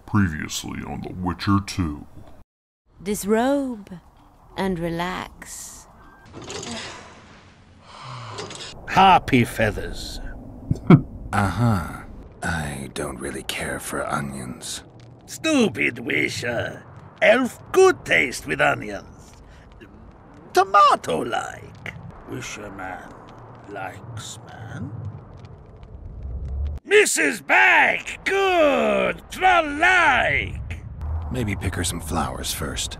Previously on The Witcher 2. Disrobe and relax. Harpy feathers. Uh-huh. I don't really care for onions. Stupid wisher. Elf good taste with onions. Tomato-like. Wisher man likes man. Mrs. Bag! Good! Troll-like! Maybe pick her some flowers first.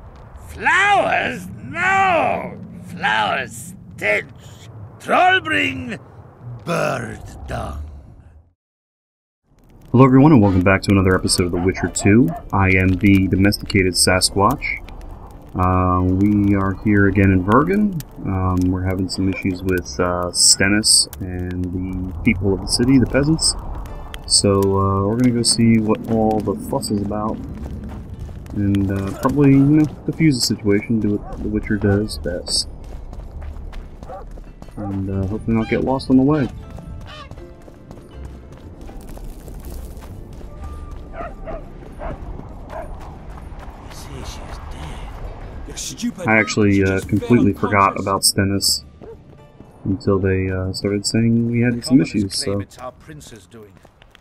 Flowers? No! Flowers stench. Troll bring bird dung. Hello everyone and welcome back to another episode of The Witcher 2. I am the domesticated Sasquatch. We are here again in Vergen. We're having some issues with Stennis and the people of the city, the peasants. So we're going to go see what all the fuss is about. And probably, diffuse the situation, do what the Witcher does best. And hopefully not get lost on the way. I actually completely forgot about Stennis until they started saying we had some issues, so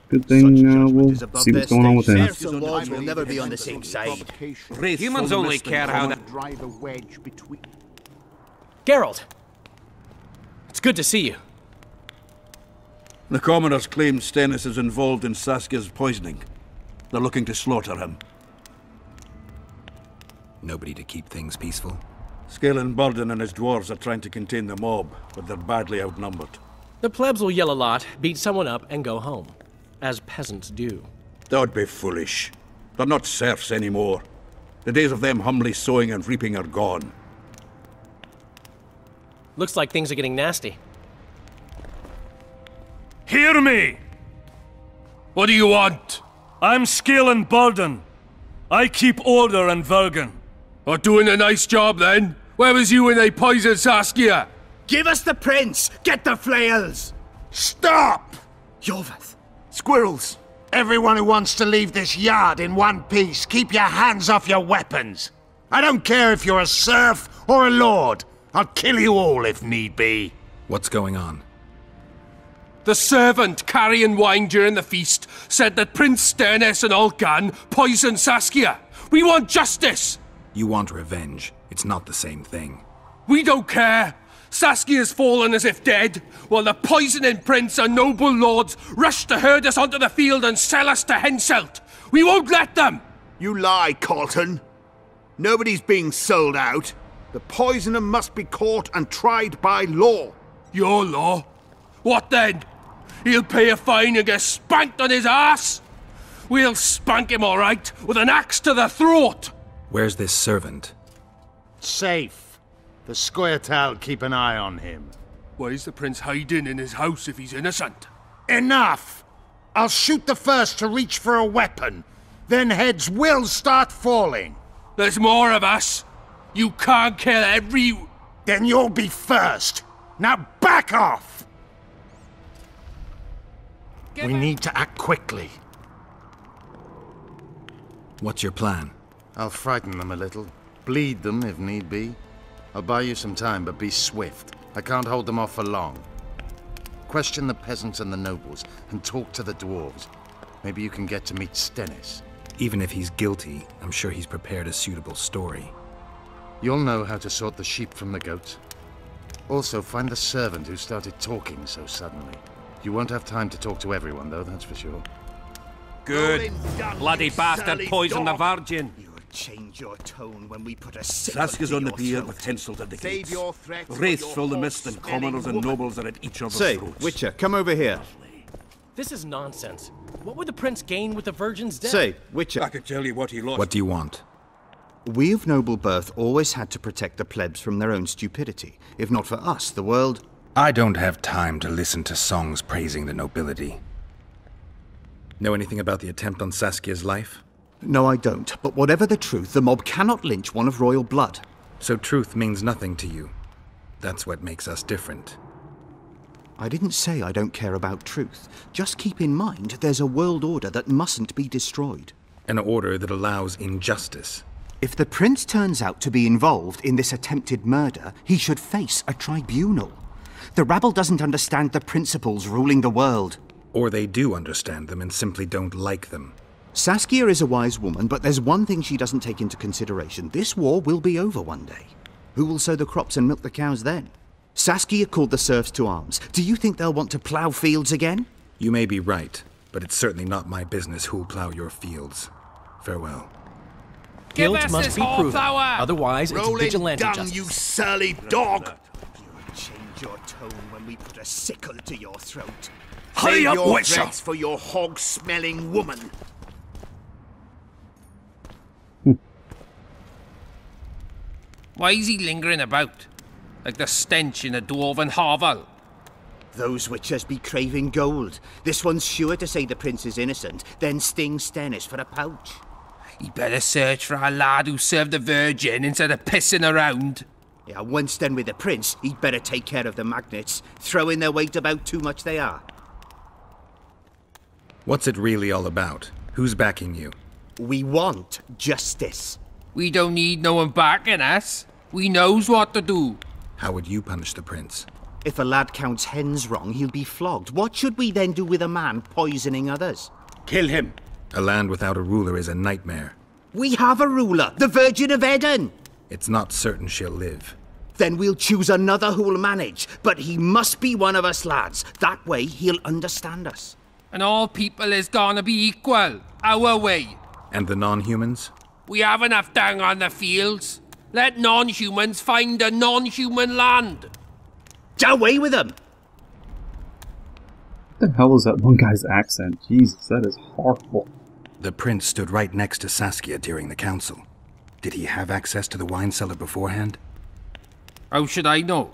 good thing we'll see what's going on with him. Serfs and lords will never be on the same side. Humans only care how that... Geralt! It's good to see you. The commoners claim Stennis is involved in Saskia's poisoning. They're looking to slaughter him. Nobody to keep things peaceful? Scalen Burden and his dwarves are trying to contain the mob, but they're badly outnumbered. The plebs will yell a lot, beat someone up, and go home. As peasants do. That would be foolish. They're not serfs anymore. The days of them humbly sowing and reaping are gone. Looks like things are getting nasty. Hear me! What do you want? I'm Scalen Burden. I keep order in Vergen. Are doing a nice job then? Where was you when they poisoned Saskia? Give us the prince! Get the flails! Stop! Yorvath. Squirrels! Everyone who wants to leave this yard in one piece, keep your hands off your weapons! I don't care if you're a serf or a lord. I'll kill you all if need be. What's going on? The servant carrying wine during the feast said that Prince Stennis and Olgan poisoned Saskia. We want justice! You want revenge. It's not the same thing. We don't care. Saskia's fallen as if dead, while the poisoning prince and noble lords rush to herd us onto the field and sell us to Henselt. We won't let them! You lie, Colton. Nobody's being sold out. The poisoner must be caught and tried by law. Your law? What then? He'll pay a fine and get spanked on his ass? We'll spank him all right, with an axe to the throat! Where's this servant? Safe. The Scoia'tael keep an eye on him. Why is the prince hiding in his house if he's innocent? Enough! I'll shoot the first to reach for a weapon. Then heads will start falling. There's more of us. You can't kill every... Then you'll be first. Now back off! We need to act quickly. What's your plan? I'll frighten them a little. Bleed them if need be. I'll buy you some time, but be swift. I can't hold them off for long. Question the peasants and the nobles, and talk to the dwarves. Maybe you can get to meet Stennis. Even if he's guilty, I'm sure he's prepared a suitable story. You'll know how to sort the sheep from the goats. Also, find the servant who started talking so suddenly. You won't have time to talk to everyone, though, that's for sure. Good. Bloody bastard poisoned the Virgin. You'll change your tone when we put a Saskia's on the pier with Henselt at the gates. Wraiths fill the mist and commoners and nobles are at each other's throats. Witcher, come over here. This is nonsense. What would the prince gain with the virgin's death? Say, Witcher. I can tell you what he lost. What do you want? We of noble birth always had to protect the plebs from their own stupidity. If not for us, the world... I don't have time to listen to songs praising the nobility. Know anything about the attempt on Saskia's life? No, I don't. But whatever the truth, the mob cannot lynch one of royal blood. So truth means nothing to you. That's what makes us different. I didn't say I don't care about truth. Just keep in mind there's a world order that mustn't be destroyed. An order that allows injustice. If the prince turns out to be involved in this attempted murder, he should face a tribunal. The rabble doesn't understand the principles ruling the world. Or they do understand them and simply don't like them. Saskia is a wise woman, but there's one thing she doesn't take into consideration. This war will be over one day. Who will sow the crops and milk the cows then? Saskia called the serfs to arms. Do you think they'll want to plough fields again? You may be right, but it's certainly not my business who'll plough your fields. Farewell. Guilt must be proven, otherwise it's vigilante down, justice. you surly dog! You'll change your tone when we put a sickle to your throat. Hurry Save up, your Witcher! threats for your hog-smelling woman. Why is he lingering about? Like the stench in a dwarven hovel? Those witchers be craving gold. This one's sure to say the prince is innocent, then sting Stennis for a pouch. He better search for a lad who served the Virgin instead of pissing around. Yeah, once done with the prince, he'd better take care of the magnets. Throwing their weight about too much they are. What's it really all about? Who's backing you? We want justice. We don't need no one backing us. We knows what to do. How would you punish the prince? If a lad counts hens wrong, he'll be flogged. What should we then do with a man poisoning others? Kill him. A land without a ruler is a nightmare. We have a ruler, the Virgin of Eden. It's not certain she'll live. Then we'll choose another who'll manage. But he must be one of us lads. That way he'll understand us. And all people is gonna be equal, our way. And the non-humans? We have enough dung on the fields. Let non-humans find a non-human land. Away with them! What the hell is that one guy's accent? Jesus, that is horrible. The prince stood right next to Saskia during the council. Did he have access to the wine cellar beforehand? How should I know?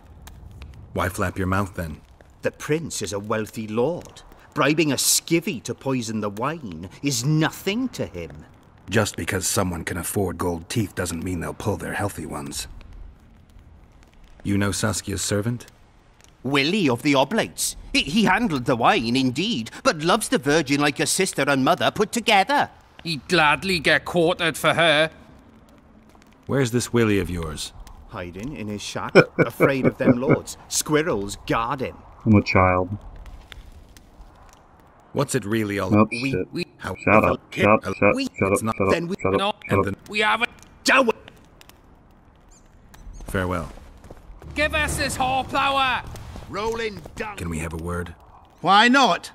Why flap your mouth then? The prince is a wealthy lord. Bribing a skivvy to poison the wine is nothing to him. Just because someone can afford gold teeth doesn't mean they'll pull their healthy ones. You know Saskia's servant? Willie of the Oblates. He handled the wine, indeed, but loves the Virgin like a sister and mother put together. He'd gladly get quartered for her. Where's this Willie of yours? Hiding in his shack, afraid of them lords. Squirrels guard him. I'm a child. What's it really all Oh, about? shit. How Shut up, shut up, shut up, we- shut up, it's not- shut then up, we- shut no, up, shut and up. We haven't. Farewell. Give us this hornplower. Rolling down. Can we have a word? Why not?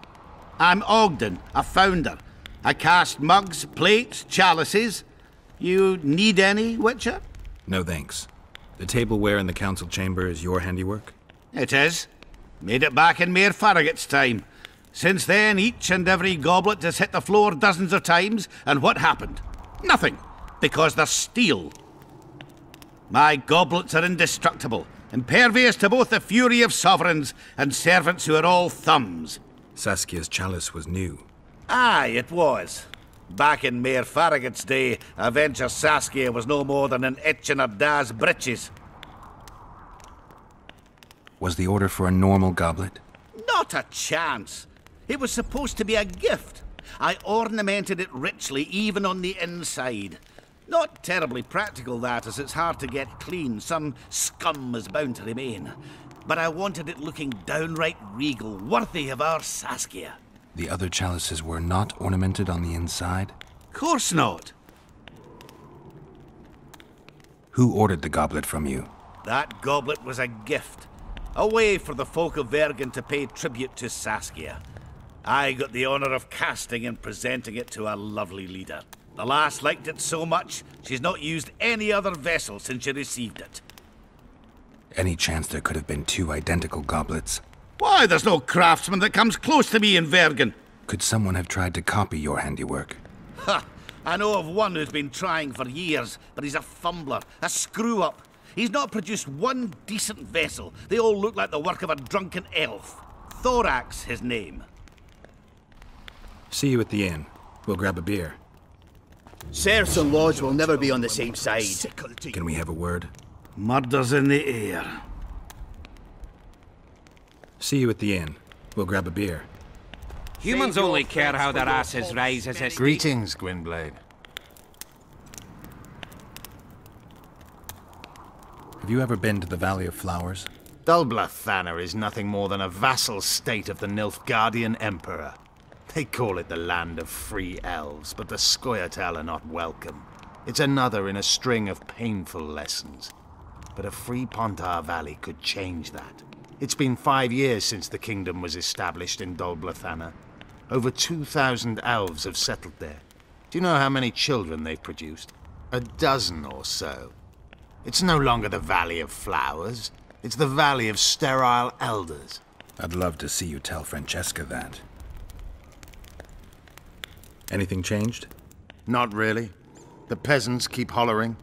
I'm Ogden, a founder. I cast mugs, plates, chalices. You need any, Witcher? No thanks. The tableware in the council chamber is your handiwork? It is. Made it back in Mayor Farragut's time. Since then, each and every goblet has hit the floor dozens of times, and what happened? Nothing, because they're steel. My goblets are indestructible, impervious to both the fury of sovereigns and servants who are all thumbs. Saskia's chalice was new. Aye, it was. Back in Mayor Farragut's day, I venture Saskia was no more than an itch in her da's breeches. Was the order for a normal goblet? Not a chance. It was supposed to be a gift. I ornamented it richly, even on the inside. Not terribly practical, that, as it's hard to get clean. Some scum is bound to remain. But I wanted it looking downright regal, worthy of our Saskia. The other chalices were not ornamented on the inside? Course not. Who ordered the goblet from you? That goblet was a gift. A way for the folk of Vergen to pay tribute to Saskia. I got the honor of casting and presenting it to our lovely leader. The lass liked it so much, she's not used any other vessel since she received it. Any chance there could have been two identical goblets? Why, there's no craftsman that comes close to me in Vergen. Could someone have tried to copy your handiwork? Ha! I know of one who's been trying for years, but he's a fumbler, a screw-up. He's not produced one decent vessel. They all look like the work of a drunken elf. Thorax, his name. See you at the inn. We'll grab a beer. Serfs and lords will never be on the same side. Can we have a word? Murder's in the air. See you at the inn. We'll grab a beer. Humans only care how their asses rise as it. Greetings, Gwynblade. Have you ever been to the Valley of Flowers? Dol Blathanna is nothing more than a vassal state of the Nilfgaardian Emperor. They call it the land of free elves, but the Scoia'tael are not welcome. It's another in a string of painful lessons. But a free Pontar Valley could change that. It's been 5 years since the kingdom was established in Dol Blathanna. Over 2,000 elves have settled there. Do you know how many children they've produced? 12 or so. It's no longer the Valley of Flowers. It's the Valley of Sterile Elders. I'd love to see you tell Francesca that. Anything changed? Not really. The peasants keep hollering.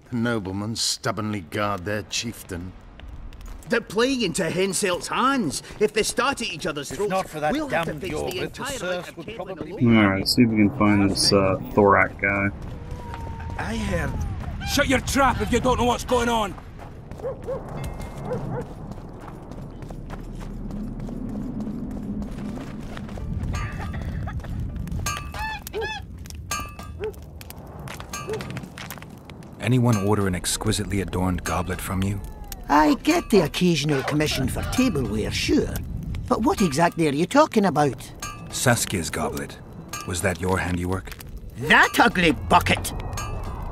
The noblemen stubbornly guard their chieftain. They're playing into Henselt's hands. If they start at each other's throats, not for that we'll have to damned fix Jorvik, the the entire serfs of would Caitlin probably alone. Alright, see if we can find this Thorak guy. I heard. Shut your trap if you don't know what's going on. Anyone order an exquisitely adorned goblet from you? I get the occasional commission for tableware, sure. But what exactly are you talking about? Saskia's goblet. Was that your handiwork? That ugly bucket!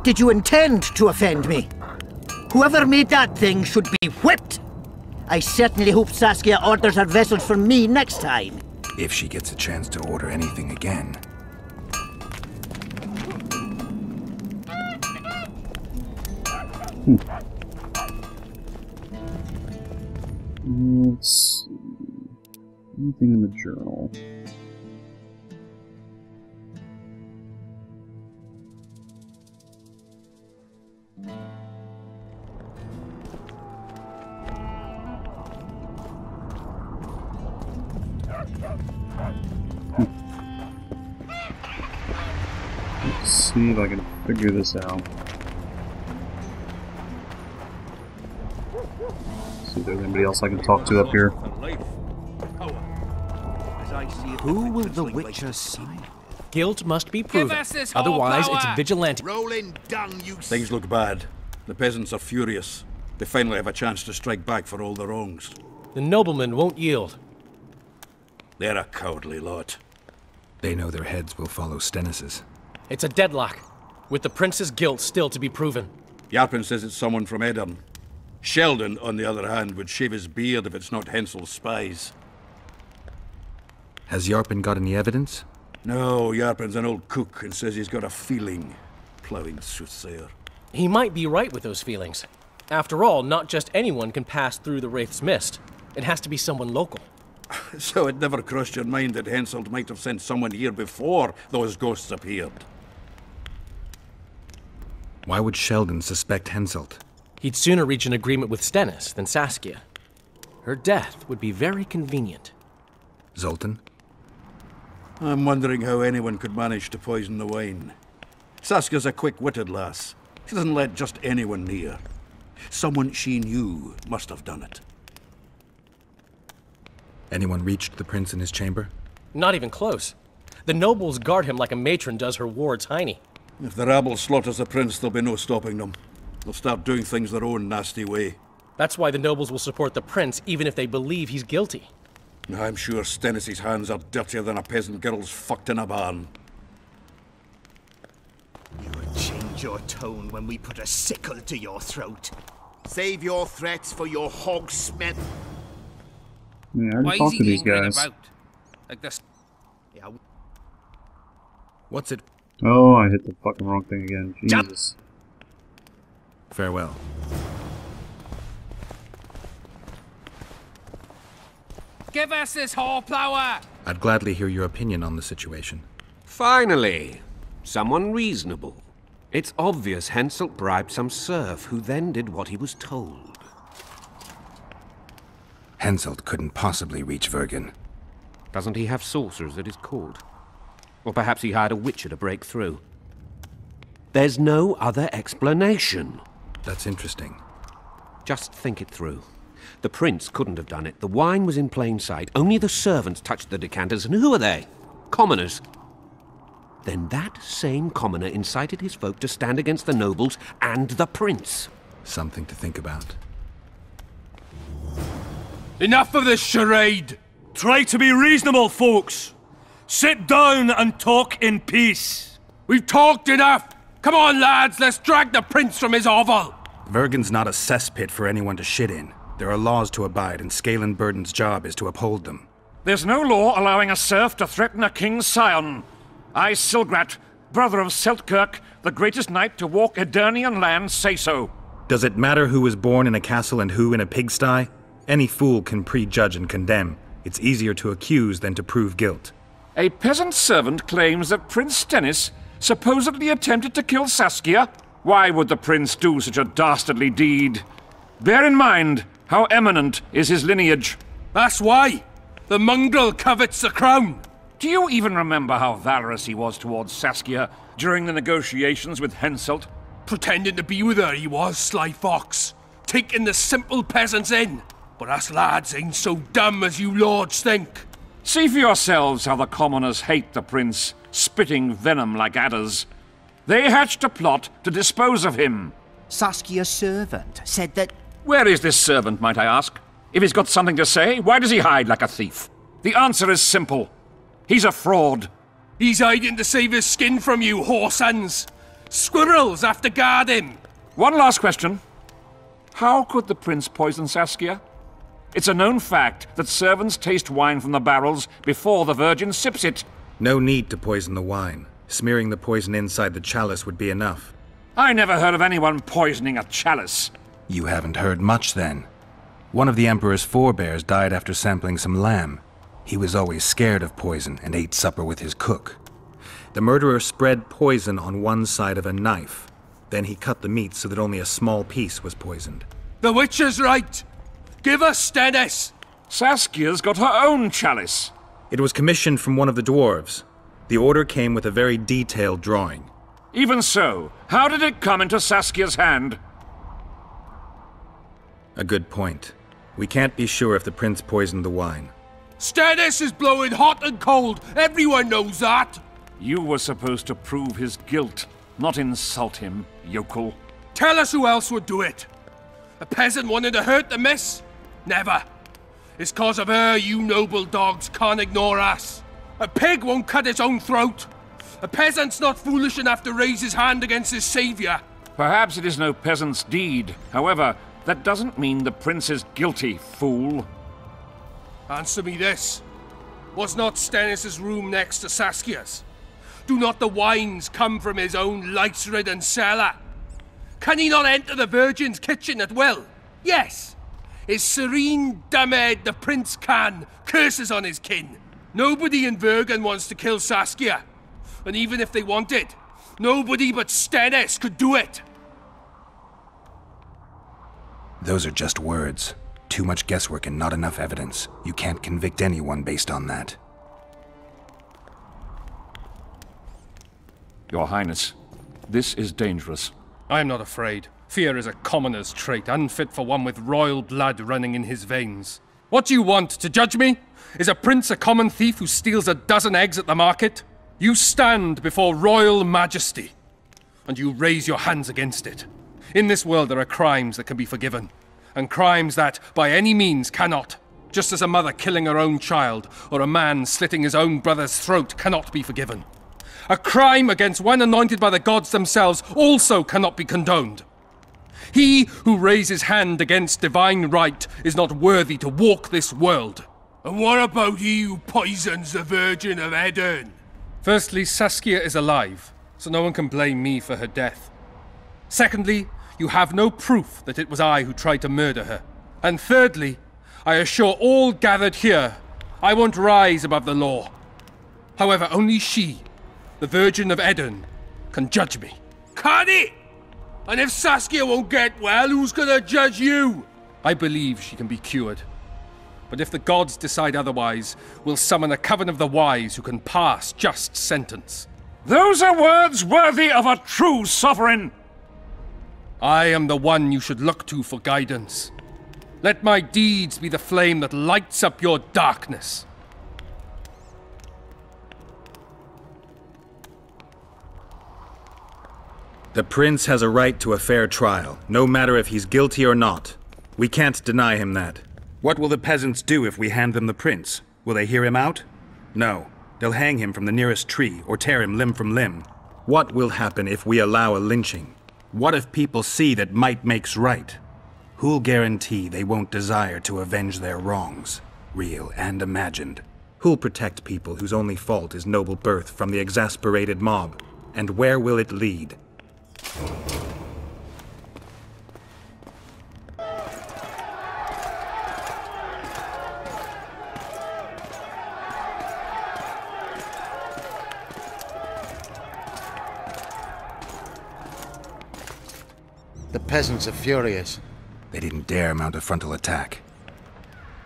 Did you intend to offend me? Whoever made that thing should be whipped! I certainly hope Saskia orders her vessels for me next time. If she gets a chance to order anything again. Let's see. Anything in the journal? Let's see if I can figure this out. See if there's anybody else I can talk to up here. Who will the Witcher sign? Guilt must be proven. this Otherwise, whole it's power. vigilante. Rolling dung, you Things look bad. The peasants are furious. They finally have a chance to strike back for all the wrongs. The noblemen won't yield. They're a cowardly lot. They know their heads will follow Stennis's. It's a deadlock, with the prince's guilt still to be proven. Yarpen says it's someone from Edirn. Sheldon, on the other hand, would shave his beard if it's not Hensel's spies. Has Yarpen got any evidence? No, Yarpen's an old cook and says he's got a feeling. Ploughing soothsayer. He might be right with those feelings. After all, not just anyone can pass through the Wraith's mist. It has to be someone local. So it never crossed your mind that Henselt might have sent someone here before those ghosts appeared? Why would Sheldon suspect Henselt? He'd sooner reach an agreement with Stennis than Saskia. Her death would be very convenient. Zoltan? I'm wondering how anyone could manage to poison the wine. Saskia's a quick-witted lass. She doesn't let just anyone near. Someone she knew must have done it. Anyone reached the prince in his chamber? Not even close. The nobles guard him like a matron does her ward's hiney. If the rabble slaughters the prince, there'll be no stopping them. They'll start doing things their own nasty way. That's why the nobles will support the prince, even if they believe he's guilty. I'm sure Stennis' hands are dirtier than a peasant girl's fucked in a barn. You will change your tone when we put a sickle to your throat. Save your threats for your hog smith. Yeah, I already talked to these guys. Like this. Yeah. What's it? Oh, I hit the fucking wrong thing again. Jesus. Farewell. Give us this hornplower! I'd gladly hear your opinion on the situation. Finally, someone reasonable. It's obvious Henselt bribed some serf who then did what he was told. Henselt couldn't possibly reach Vergen. Doesn't he have saucers at his court? Or perhaps he hired a witcher to break through. There's no other explanation. That's interesting. Just think it through. The prince couldn't have done it. The wine was in plain sight. Only the servants touched the decanters, and who are they? Commoners. Then that same commoner incited his folk to stand against the nobles and the prince. Something to think about. Enough of this charade! Try to be reasonable, folks. Sit down and talk in peace. We've talked enough! Come on, lads, let's drag the prince from his hovel! Vergen's not a cesspit for anyone to shit in. There are laws to abide, and Scalen Burden's job is to uphold them. There's no law allowing a serf to threaten a king's scion. I, Silgrat, brother of Seltkirk, the greatest knight to walk Edirnian land, say so. Does it matter who was born in a castle and who in a pigsty? Any fool can prejudge and condemn. It's easier to accuse than to prove guilt. A peasant servant claims that Prince Stennis supposedly attempted to kill Saskia. Why would the prince do such a dastardly deed? Bear in mind how eminent is his lineage. That's why! The mongrel covets the crown! Do you even remember how valorous he was towards Saskia during the negotiations with Henselt? Pretending to be with her he was, sly fox. Taking the simple peasants in. But us lads ain't so dumb as you lords think. See for yourselves how the commoners hate the prince, spitting venom like adders. They hatched a plot to dispose of him. Saskia's servant said that... Where is this servant, might I ask? If he's got something to say, why does he hide like a thief? The answer is simple. He's a fraud. He's hiding to save his skin from you, whoresons. Squirrels have to guard him. One last question. How could the prince poison Saskia? It's a known fact that servants taste wine from the barrels before the virgin sips it. No need to poison the wine. Smearing the poison inside the chalice would be enough. I never heard of anyone poisoning a chalice. You haven't heard much, then. One of the Emperor's forebears died after sampling some lamb. He was always scared of poison and ate supper with his cook. The murderer spread poison on one side of a knife. Then he cut the meat so that only a small piece was poisoned. The witch is right. Give us Stennis. Saskia's got her own chalice. It was commissioned from one of the dwarves. The order came with a very detailed drawing. Even so, how did it come into Saskia's hand? A good point. We can't be sure if the prince poisoned the wine. Stennis is blowing hot and cold. Everyone knows that. You were supposed to prove his guilt, not insult him, yokel. Tell us who else would do it. A peasant wanted to hurt the miss? Never. It's cause of her you noble dogs can't ignore us. A pig won't cut its own throat. A peasant's not foolish enough to raise his hand against his savior. Perhaps it is no peasant's deed. However, that doesn't mean the prince is guilty, fool. Answer me this. Was not Stennis' room next to Saskia's? Do not the wines come from his own lice-ridden cellar? Can he not enter the Virgin's kitchen at will? Yes. His serene dumbhead the prince can, curses on his kin. Nobody in Vergen wants to kill Saskia. And even if they wanted, nobody but Stennis could do it. Those are just words. Too much guesswork and not enough evidence. You can't convict anyone based on that. Your Highness, this is dangerous. I am not afraid. Fear is a commoner's trait, unfit for one with royal blood running in his veins. What do you want, to judge me? Is a prince a common thief who steals a dozen eggs at the market? You stand before royal majesty, and you raise your hands against it. In this world there are crimes that can be forgiven, and crimes that, by any means, cannot. Just as a mother killing her own child, or a man slitting his own brother's throat cannot be forgiven. A crime against one anointed by the gods themselves also cannot be condoned. He who raises hand against divine right is not worthy to walk this world. And what about he who poisons the Virgin of Edirn? Firstly, Saskia is alive, so no one can blame me for her death. Secondly, you have no proof that it was I who tried to murder her. And thirdly, I assure all gathered here, I won't rise above the law. However, only she, the Virgin of Edirn, can judge me. Can he? And if Saskia won't get well, who's gonna judge you? I believe she can be cured. But if the gods decide otherwise, we'll summon a coven of the wise who can pass just sentence. Those are words worthy of a true sovereign! I am the one you should look to for guidance. Let my deeds be the flame that lights up your darkness. The prince has a right to a fair trial, no matter if he's guilty or not. We can't deny him that. What will the peasants do if we hand them the prince? Will they hear him out? No. They'll hang him from the nearest tree or tear him limb from limb. What will happen if we allow a lynching? What if people see that might makes right? Who'll guarantee they won't desire to avenge their wrongs, real and imagined? Who'll protect people whose only fault is noble birth from the exasperated mob? And where will it lead? The peasants are furious. They didn't dare mount a frontal attack.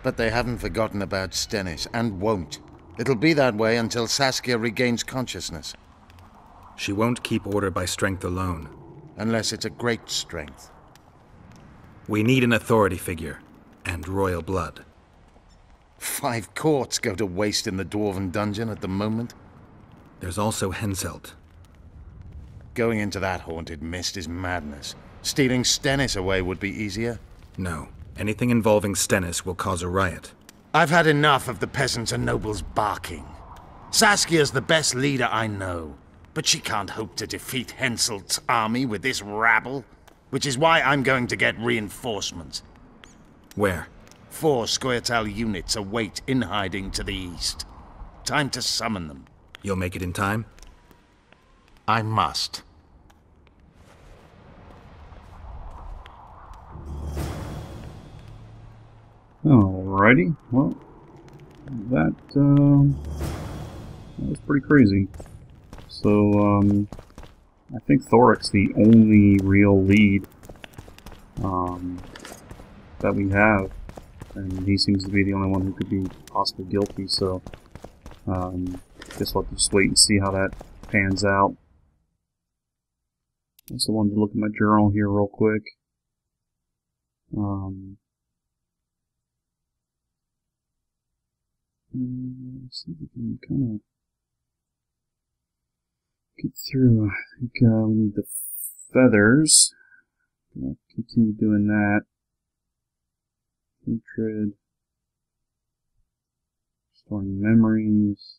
But they haven't forgotten about Stennis, and won't. It'll be that way until Saskia regains consciousness. She won't keep order by strength alone. Unless it's a great strength. We need an authority figure, and royal blood. 5 courts go to waste in the Dwarven dungeon at the moment. There's also Henselt. Going into that haunted mist is madness. Stealing Stennis away would be easier. No. Anything involving Stennis will cause a riot. I've had enough of the peasants and nobles barking. Saskia's the best leader I know, but she can't hope to defeat Henselt's army with this rabble, which is why I'm going to get reinforcements. Where? 4 Scoia'tael units await in hiding to the east. Time to summon them. You'll make it in time? I must. Alrighty, well, that was pretty crazy. So, I think Thoric's the only real lead that we have, and he seems to be the only one who could be possibly guilty, so guess we'll have to just wait and see how that pans out. Also wanted to look at my journal here real quick. Let's see if we can kind of get through. I think we need the feathers. Gonna continue doing that. Hatred. Storing memories.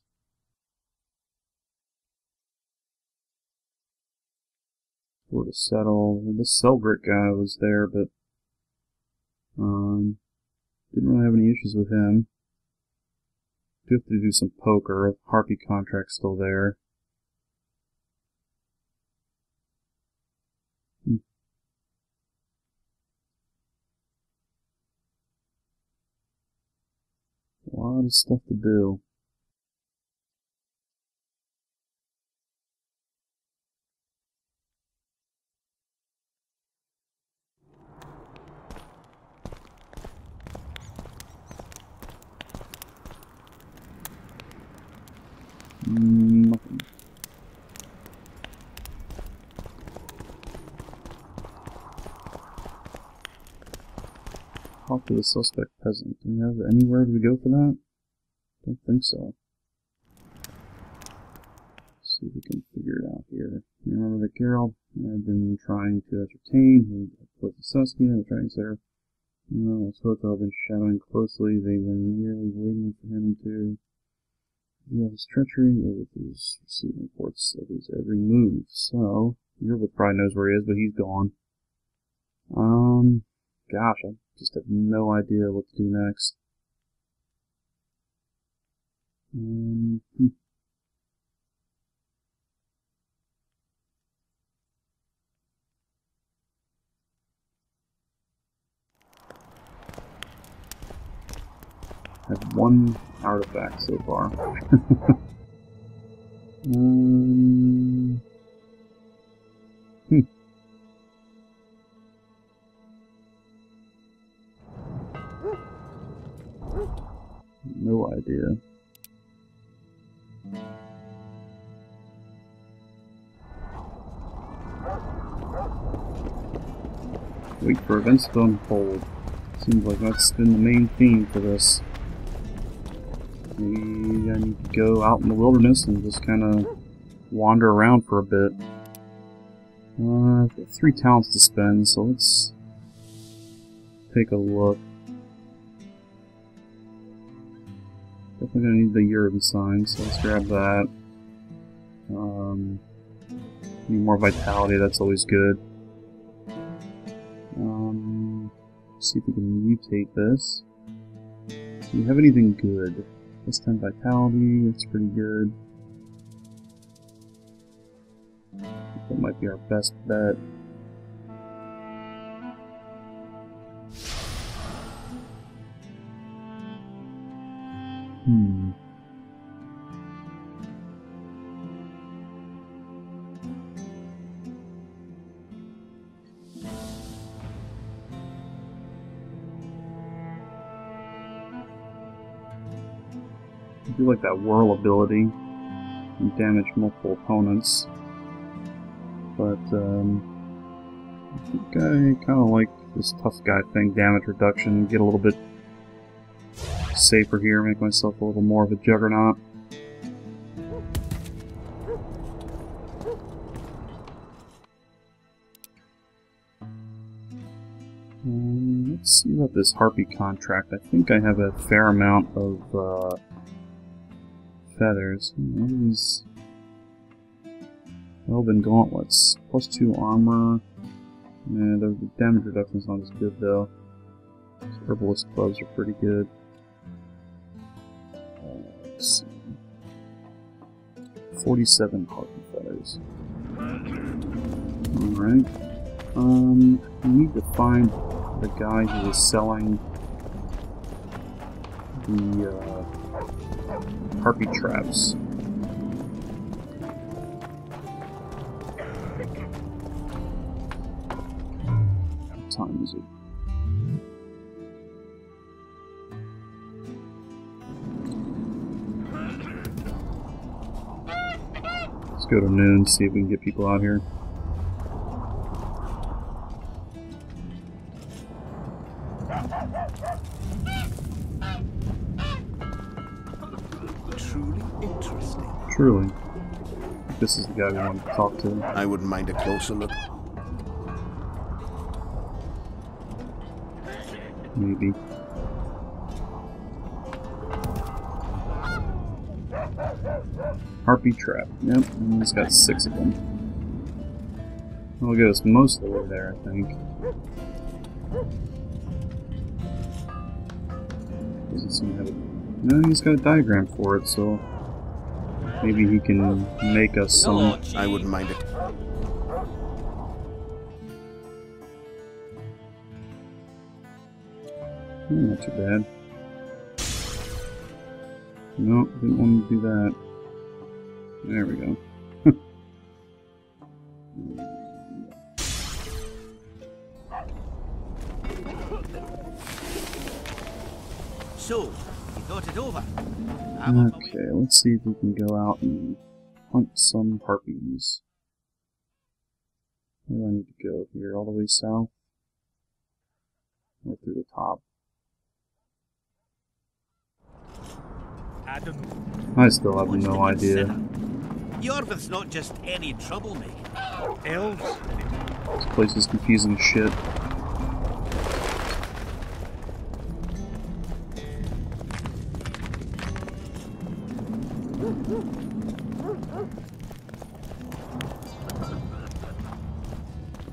Where to settle. This Selgrick guy was there, but didn't really have any issues with him. Do have to do some poker. Harpy contract's still there. A lot of stuff to do. Nothing. Talk to the suspect peasant. Do we have anywhere to go for that? Don't think so. Let's see if we can figure it out here. You remember that Geralt had been trying to ascertain who was Saskia and trying to say her. No, Scoia'tael had been shadowing closely. They were merely waiting for him to reveal his treachery, or with his receiving reports of his every move. So, Yervith probably knows where he is, but he's gone. Gosh, I just have no idea what to do next. I have 1 artifact so far. No idea. Wait for events to unfold. Seems like that's been the main theme for this. Maybe I need to go out in the wilderness and just kind of wander around for a bit. I've got 3 talents to spend, so let's take a look. definitely gonna need the Uridan sign, so let's grab that. Need more vitality, that's always good. See if we can mutate this. Do we have anything good? This time vitality, that's pretty good. That might be our best bet. I do like that whirl ability. Can damage multiple opponents. But, I think I kind of like this tough guy thing, damage reduction, get a little bit safer here, make myself a little more of a juggernaut. Let's see about this Harpy contract. I think I have a fair amount of feathers. What are these? Elven gauntlets. +2 armor. Yeah, the damage reduction's not as good though. These herbalist gloves are pretty good. Let's see. 47 Harpy feathers. Alright. I need to find the guy who was selling the Harpy traps. What time is it? Let's go to noon, see if we can get people out here. Truly interesting. Truly. This is the guy we want to talk to. I wouldn't mind a closer look. Maybe. Harpy trap. Yep, and he's got 6 of them. That'll get us most of the way there, I think. Doesn't seem to have a... No, he's got a diagram for it, so maybe he can make us some... I wouldn't mind it. Not too bad. Nope, didn't want to do that. There we go. So, you thought it over? Okay, let's see if we can go out and hunt some harpies. Where do I need to go here? All the way south? Or through the top? I still have no idea. Yorvith's not just any troublemaker. Elves? This place is confusing as shit.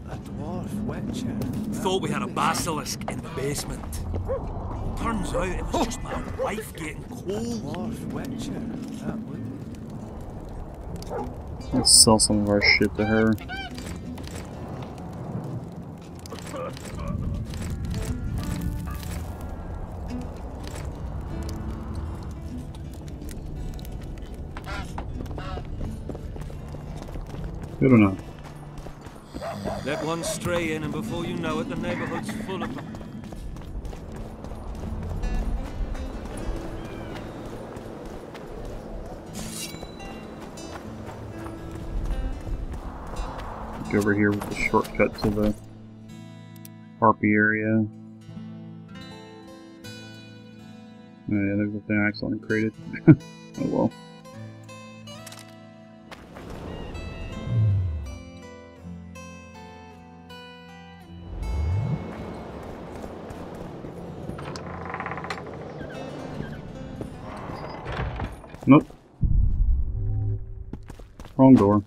A dwarf witcher. Thought we had a basilisk in the basement. Turns out it was just my wife getting cold. Dwarf witcher. That would. Let's sell some of our shit to her. Good enough. Let one stray in, and before you know it, the neighborhood's full of them. Go over here with the shortcut to the Harpy area. Oh yeah, there's a thing I accidentally created. Oh well. Wrong door.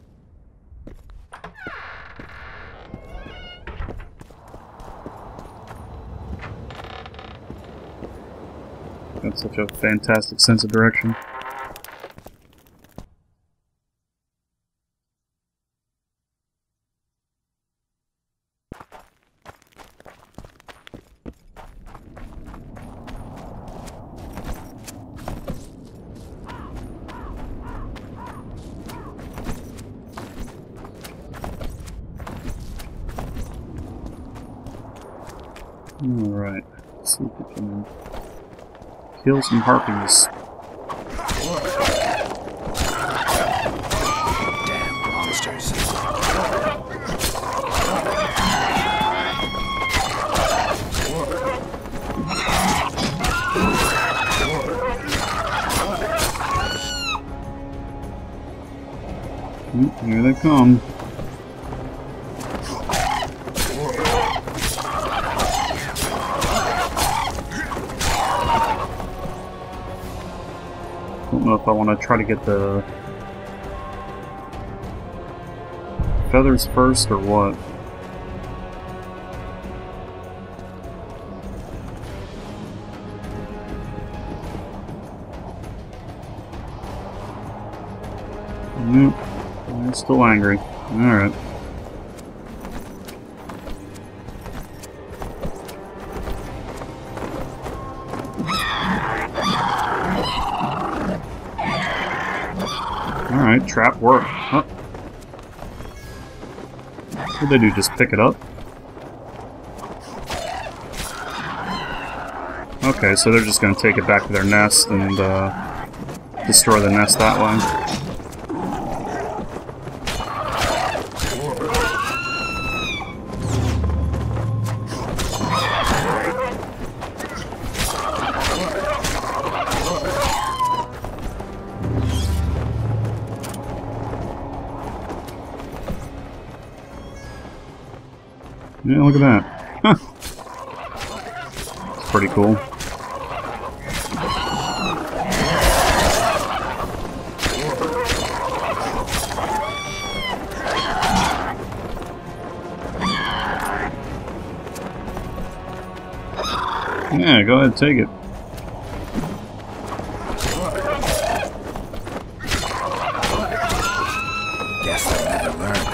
Got such a fantastic sense of direction. Alright, let's see if we can kill some harpies. Damn monsters. Here they come. Don't know if I want to try to get the feathers first or what. Nope, they're still angry. Alright. Alright, trap work. Huh. What'd they do, just pick it up? Okay, so they're just gonna take it back to their nest and destroy the nest that way. Yeah, look at that. Huh. It's pretty cool. Yeah, go ahead, take it. Guess they never learned.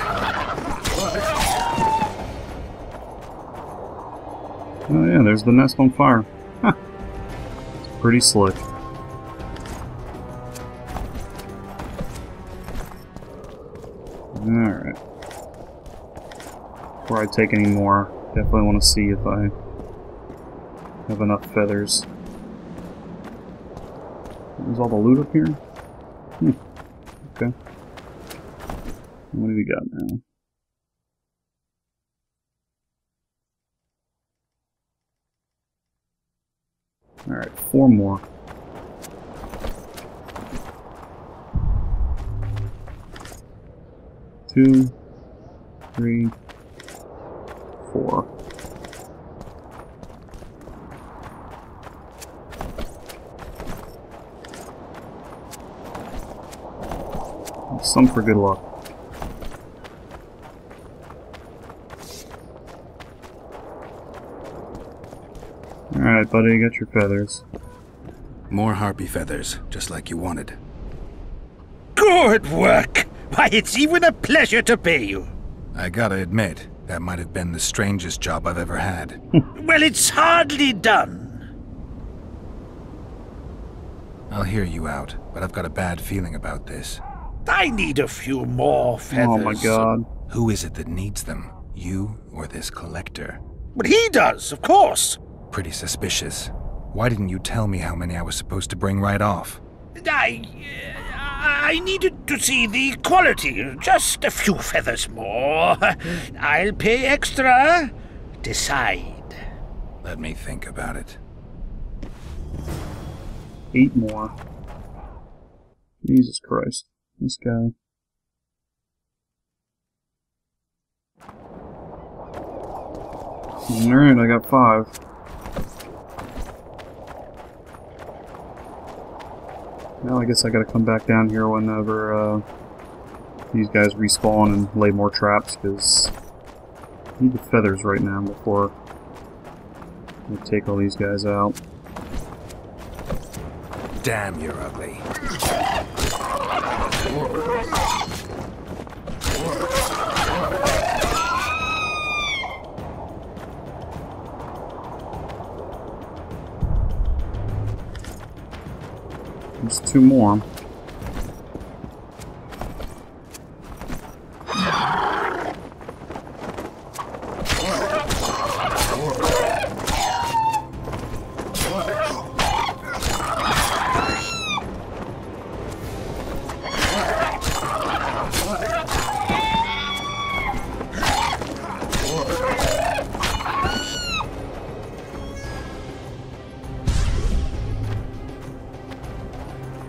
Oh yeah, there's the nest on fire. Huh. It's pretty slick. Alright. Before I take any more, definitely want to see if I have enough feathers. There's all the loot up here? Okay. What do we got now? Alright, 4 more. Two, 3, 4. Some for good luck. Alright, buddy, you got your feathers. More harpy feathers, just like you wanted. Good work! Why, it's even a pleasure to pay you. I gotta admit, that might have been the strangest job I've ever had. Well, it's hardly done. I'll hear you out, but I've got a bad feeling about this. I need a few more feathers. Oh my god. Who is it that needs them? You or this collector? But he does, of course. Pretty suspicious. Why didn't you tell me how many I was supposed to bring right off? I needed to see the quality. Just a few feathers more. I'll pay extra. Decide. Let me think about it. 8 more. Jesus Christ. This guy. Alright, I got 5. Well, I guess I gotta come back down here whenever these guys respawn and lay more traps, because I need the feathers right now before I take all these guys out. Damn, you're ugly. There's 2 more.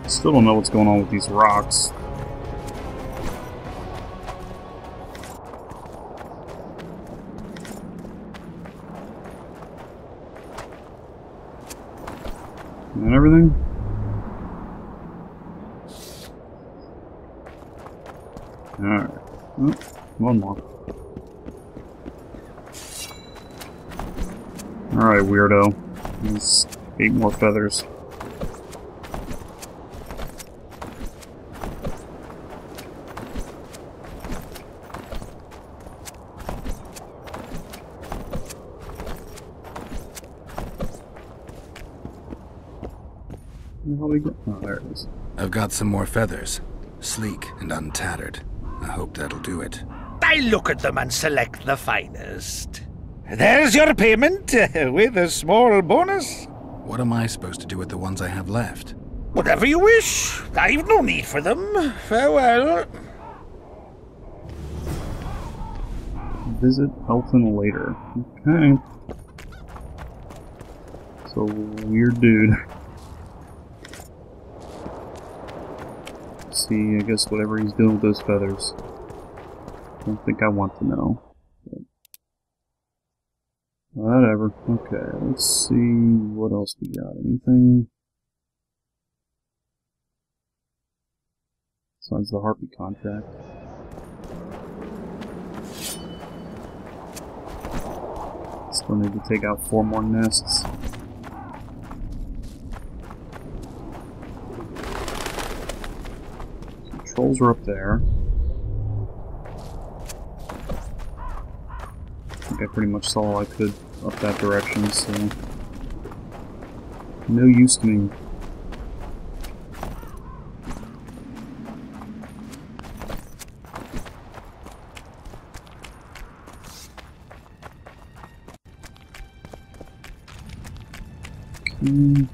Still don't know what's going on with these rocks. And everything? Alright. Oh, one more. Alright, weirdo. There's 8 more feathers. Oh, there it is. I've got some more feathers. Sleek and untattered. I hope that'll do it. I look at them and select the finest. There's your payment, with a small bonus. What am I supposed to do with the ones I have left? Whatever you wish. I've no need for them. Farewell. Visit Elton later. Okay. So, weird dude. See, I guess whatever he's doing with those feathers. I don't think I want to know. But whatever. Okay, let's see what else we got. Anything? Besides the Harpy contract. Still need to take out 4 more nests. Trolls are up there. I think I pretty much saw all I could up that direction, so no use to me. Okay.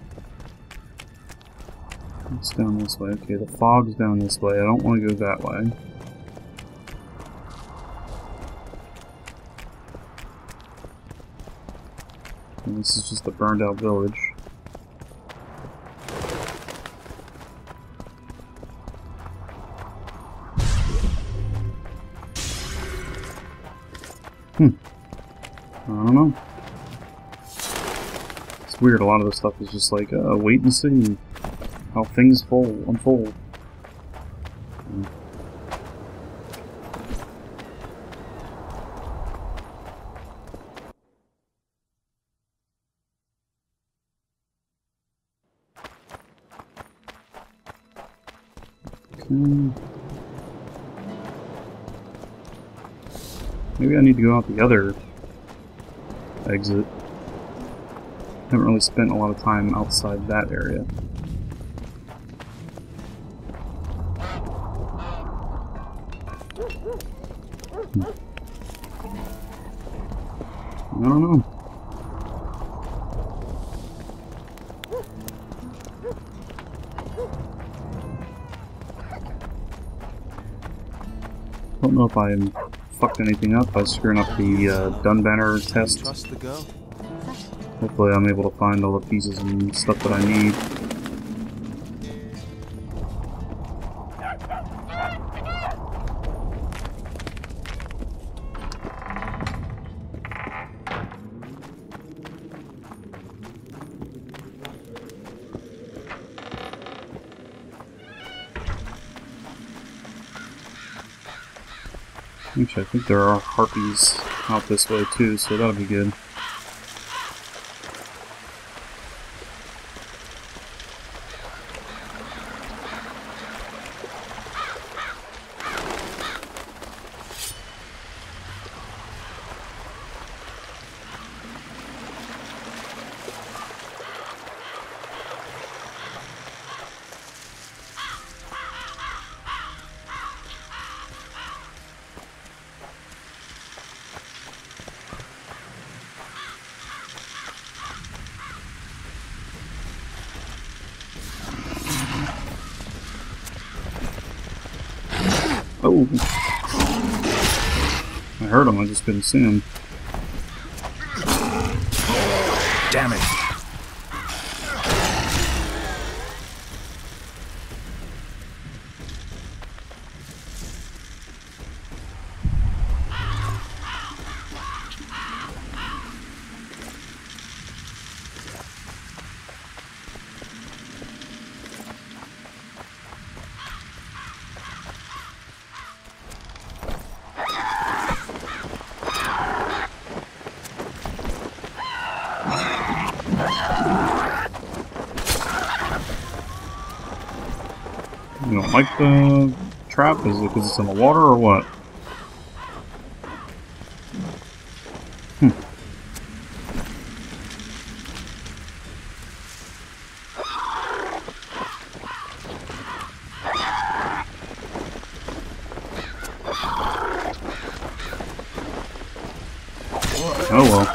It's down this way. Okay, the fog's down this way. I don't want to go that way. And this is just a burned out village. I don't know. It's weird, a lot of this stuff is just like, wait and see how things unfold. Okay. Maybe I need to go out the other exit. Haven't really spent a lot of time outside that area. I don't know. Don't know if I fucked anything up by screwing up the Dunbanner test. Hopefully I'm able to find all the pieces and stuff that I need. Actually, I think there are harpies out this way too, so that'll be good. Oh! I heard him, I just couldn't see him. Damn it! You don't like the trap? Is it because it's in the water or what? Oh well.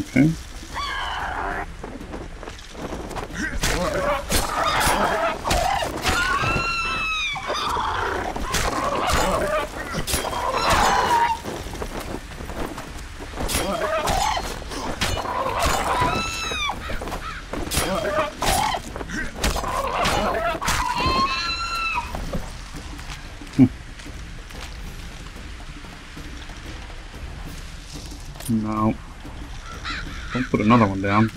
Okay. No. Don't put another one down.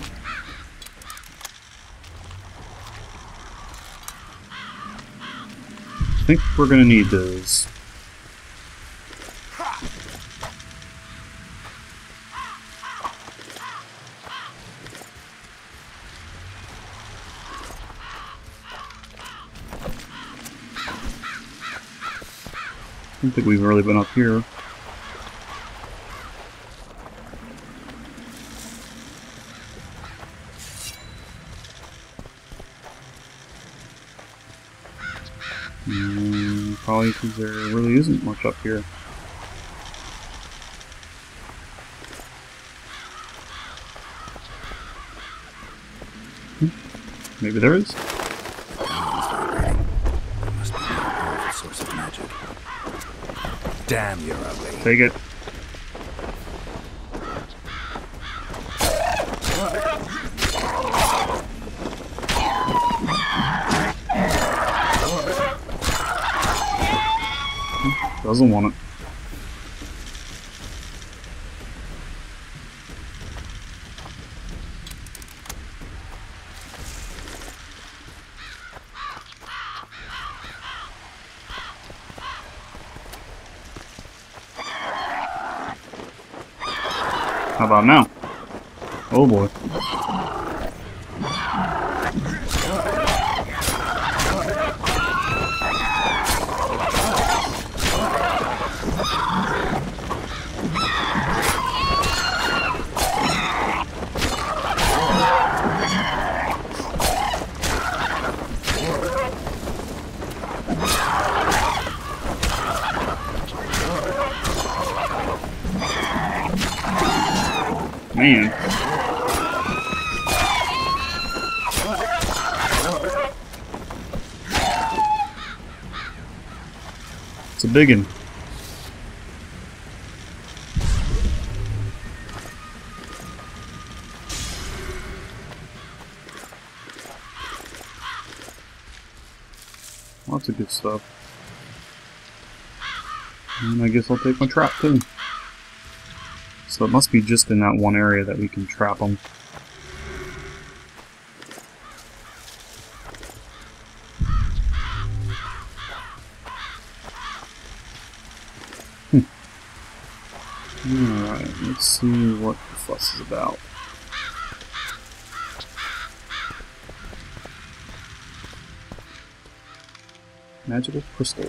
I think we're gonna need those. I don't think we've really been up here. Probably because there really isn't much up here. Maybe there is. Must be a powerful source of magic. Damn, you're ugly. Take it. Doesn't want it. How about now? Oh boy. Man. It's a big one. Lots of good stuff. And I guess I'll take my trap too. So it must be just in that one area that we can trap them. Alright, let's see what the fuss is about. Magical crystal.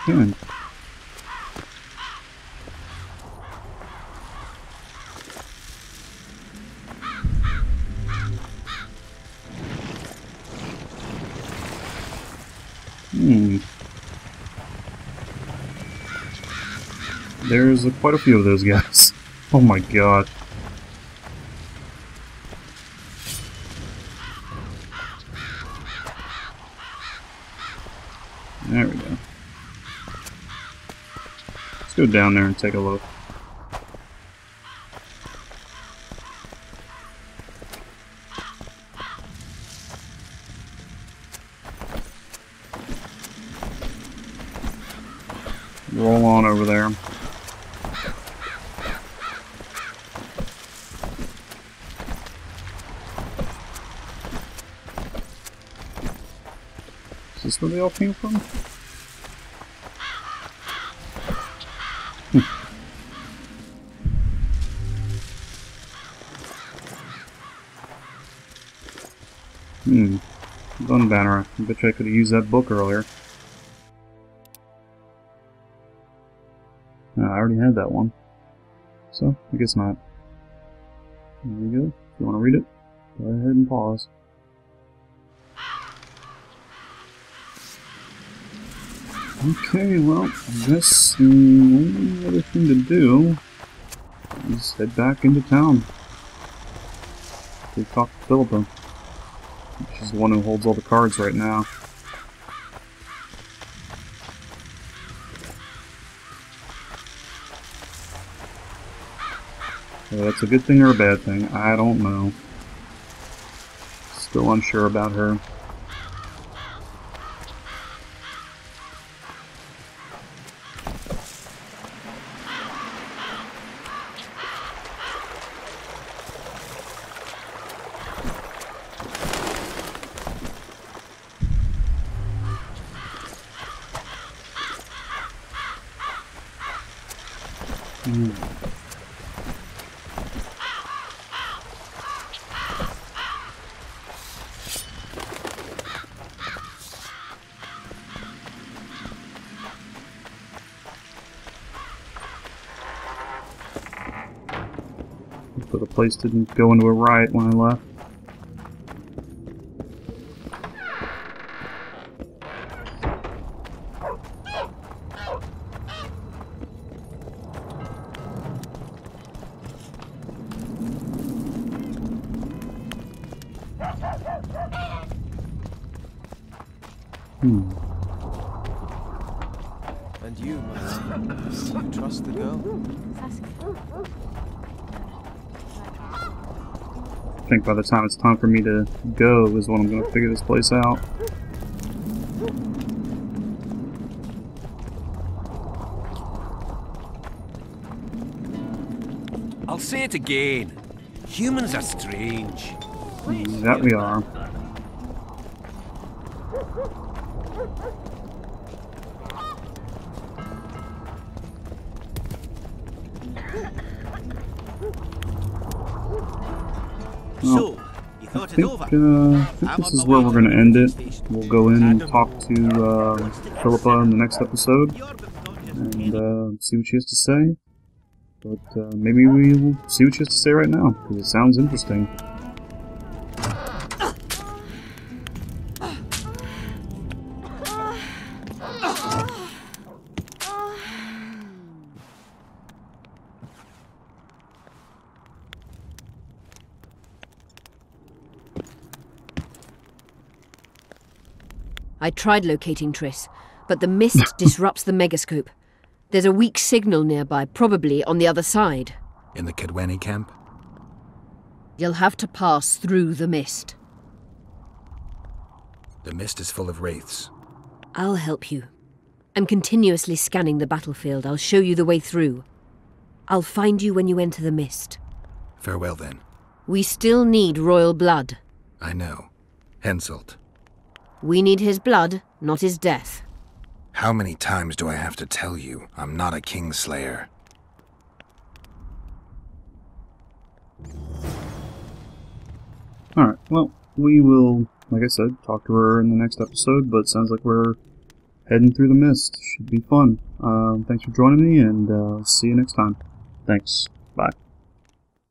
Can. There's quite a few of those guys. Oh my god. There we go. Let's go down there and take a look. Roll on over there. Is this where they all came from? Gun banner. I bet you I could have used that book earlier. No, I already had that one. So, I guess not. There we go. If you want to read it, go ahead and pause. Okay, well, I guess the only other thing to do is head back into town. To talk to Philippa. She's the one who holds all the cards right now. So that's a good thing or a bad thing, I don't know. Still unsure about her. But the place didn't go into a riot when I left. And you, do you trust the girl? I think by the time it's time for me to go is when I'm going to figure this place out. I'll say it again. Humans are strange. That we are. So, you thought it over? I think this is where we're going to end it. We'll go in and talk to Philippa in the next episode and see what she has to say. But maybe we'll see what she has to say right now, because it sounds interesting. I tried locating Triss, but the mist disrupts the megascope. There's a weak signal nearby, probably on the other side. In the Kedweni camp? You'll have to pass through the mist. The mist is full of wraiths. I'll help you. I'm continuously scanning the battlefield. I'll show you the way through. I'll find you when you enter the mist. Farewell, then. We still need royal blood. I know. Henselt. We need his blood, not his death. How many times do I have to tell you I'm not a Kingslayer? Alright, well, we will, like I said, talk to her in the next episode, but sounds like we're heading through the mist. Should be fun. Thanks for joining me, and see you next time. Thanks. Bye.